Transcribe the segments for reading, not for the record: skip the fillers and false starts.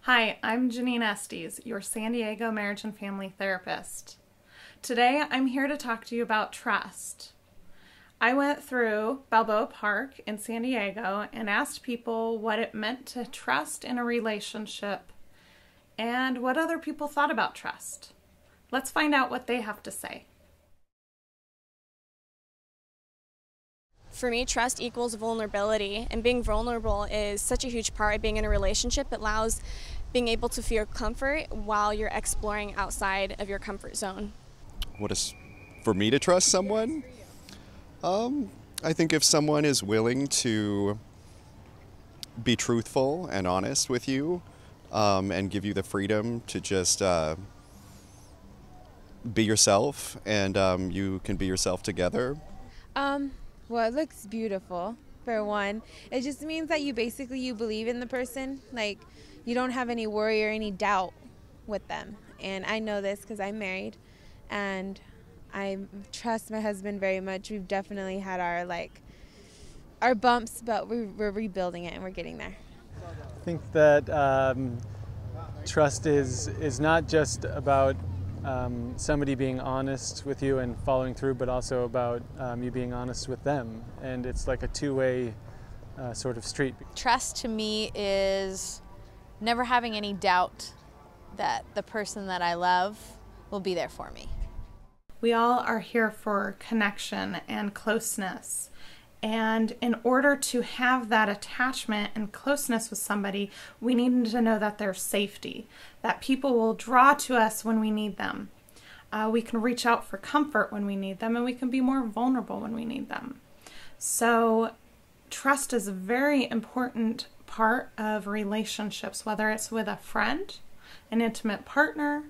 Hi, I'm Janine Estes, your San Diego marriage and family therapist. Today, I'm here to talk to you about trust. I went through Balboa Park in San Diego and asked people what it meant to trust in a relationship and what other people thought about trust. Let's find out what they have to say. For me, trust equals vulnerability, and being vulnerable is such a huge part of being in a relationship. It allows being able to feel comfort while you're exploring outside of your comfort zone. What is for me to trust someone? I think if someone is willing to be truthful and honest with you, and give you the freedom to just be yourself, and you can be yourself together. Well, it looks beautiful, for one. It just means that you believe in the person. Like, you don't have any worry or any doubt with them. And I know this because I'm married, and I trust my husband very much. We've definitely had our bumps, but we're rebuilding it and we're getting there. I think that trust is not just about somebody being honest with you and following through, but also about you being honest with them. And it's like a two-way sort of street. Trust to me is never having any doubt that the person that I love will be there for me. We all are here for connection and closeness. And in order to have that attachment and closeness with somebody, we need to know that there's safety, that people will draw to us when we need them. We can reach out for comfort when we need them, and we can be more vulnerable when we need them. So trust is a very important part of relationships, whether it's with a friend, an intimate partner,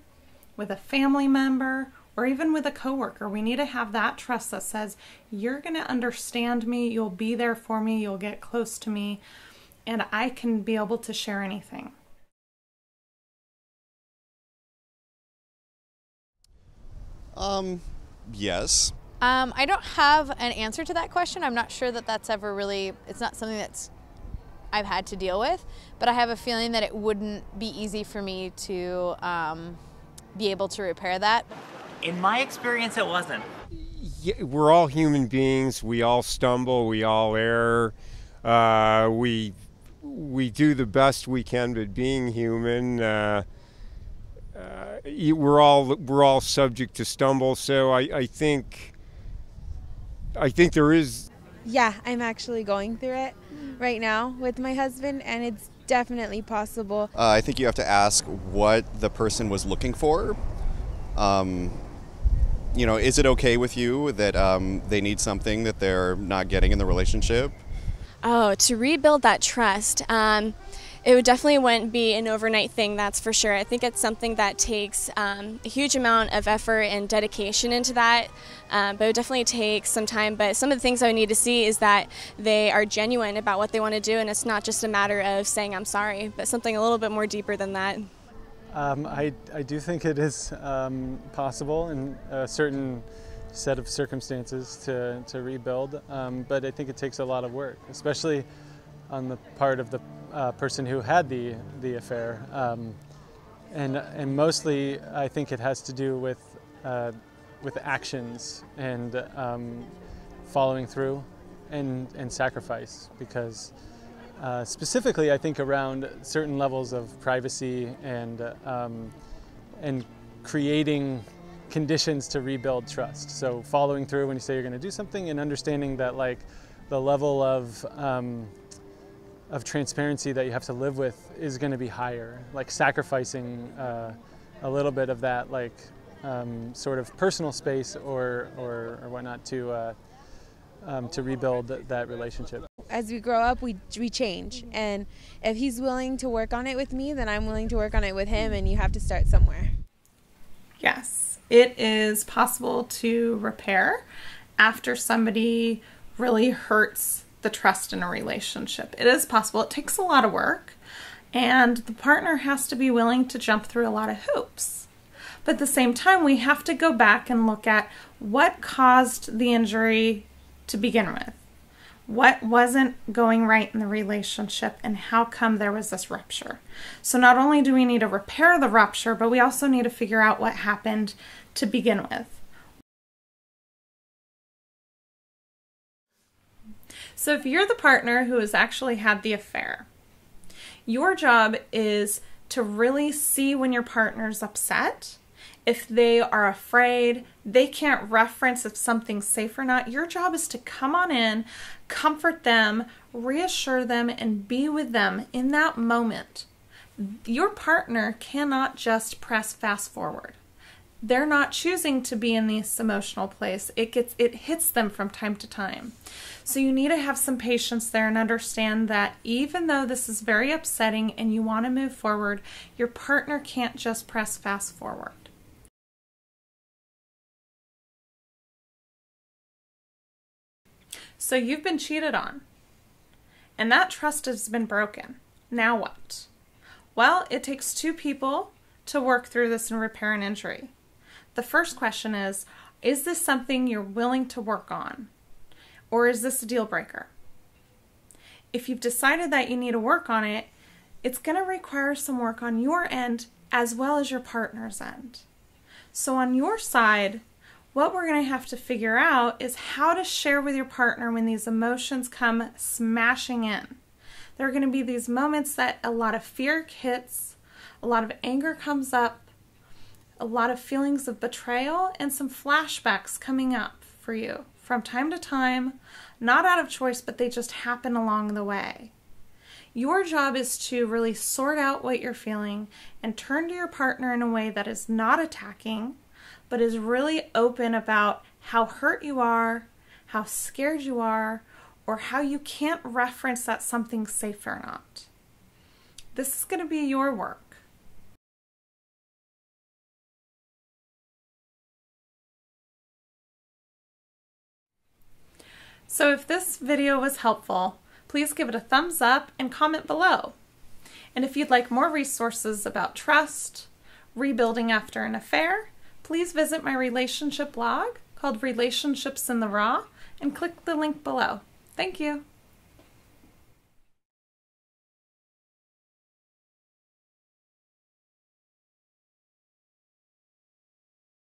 with a family member, or even with a coworker. We need to have that trust that says, you're going to understand me, you'll be there for me, you'll get close to me, and I can be able to share anything. Yes. I don't have an answer to that question. I'm not sure that that's ever really, it's not something that's I've had to deal with, but I have a feeling that it wouldn't be easy for me to be able to repair that. In my experience, it wasn't. Yeah, we're all human beings. We all stumble. We all err. We do the best we can, but being human, we're all subject to stumble. So I think there is. Yeah, I'm actually going through it right now with my husband, and it's definitely possible. I think you have to ask what the person was looking for. Is it okay with you that they need something that they're not getting in the relationship? Oh, to rebuild that trust, it would definitely wouldn't be an overnight thing, that's for sure. I think it's something that takes a huge amount of effort and dedication into that, but it would definitely take some time. But some of the things I would need to see is that they are genuine about what they want to do, and it's not just a matter of saying I'm sorry, but something a little bit more deeper than that. I do think it is possible in a certain set of circumstances to rebuild, but I think it takes a lot of work, especially on the part of the person who had the affair, and mostly I think it has to do with actions and following through and sacrifice, because specifically I think around certain levels of privacy and creating conditions to rebuild trust. So following through when you say you're going to do something, and understanding that the level of transparency that you have to live with is going to be higher, sacrificing a little bit of that sort of personal space or whatnot to rebuild that relationship. As we grow up, we change, and if he's willing to work on it with me, then I'm willing to work on it with him, and you have to start somewhere. Yes, it is possible to repair after somebody really hurts the trust in a relationship. It is possible. It takes a lot of work, and the partner has to be willing to jump through a lot of hoops. But at the same time, we have to go back and look at what caused the injury to begin with. What wasn't going right in the relationship and how come there was this rupture? So not only do we need to repair the rupture, but we also need to figure out what happened to begin with. So if you're the partner who has actually had the affair, your job is to really see when your partner's upset. If they are afraid, they can't reference if something's safe or not. Your job is to come on in, comfort them, reassure them, and be with them in that moment. Your partner cannot just press fast forward. They're not choosing to be in this emotional place. It hits them from time to time. So you need to have some patience there and understand that even though this is very upsetting and you want to move forward, your partner can't just press fast forward. So you've been cheated on, and that trust has been broken. Now what? Well, it takes two people to work through this and repair an injury. The first question is this something you're willing to work on? Or is this a deal breaker? If you've decided that you need to work on it, it's going to require some work on your end as well as your partner's end. So on your side, what we're going to have to figure out is how to share with your partner when these emotions come smashing in. There are going to be these moments that a lot of fear hits, a lot of anger comes up, a lot of feelings of betrayal, and some flashbacks coming up for you from time to time, not out of choice, but they just happen along the way. Your job is to really sort out what you're feeling and turn to your partner in a way that is not attacking, but is really open about how hurt you are, how scared you are, or how you can't reference that something's safe or not. This is going to be your work. So if this video was helpful, please give it a thumbs up and comment below. And if you'd like more resources about trust, rebuilding after an affair, please visit my relationship blog called Relationships in the Raw and click the link below. Thank you.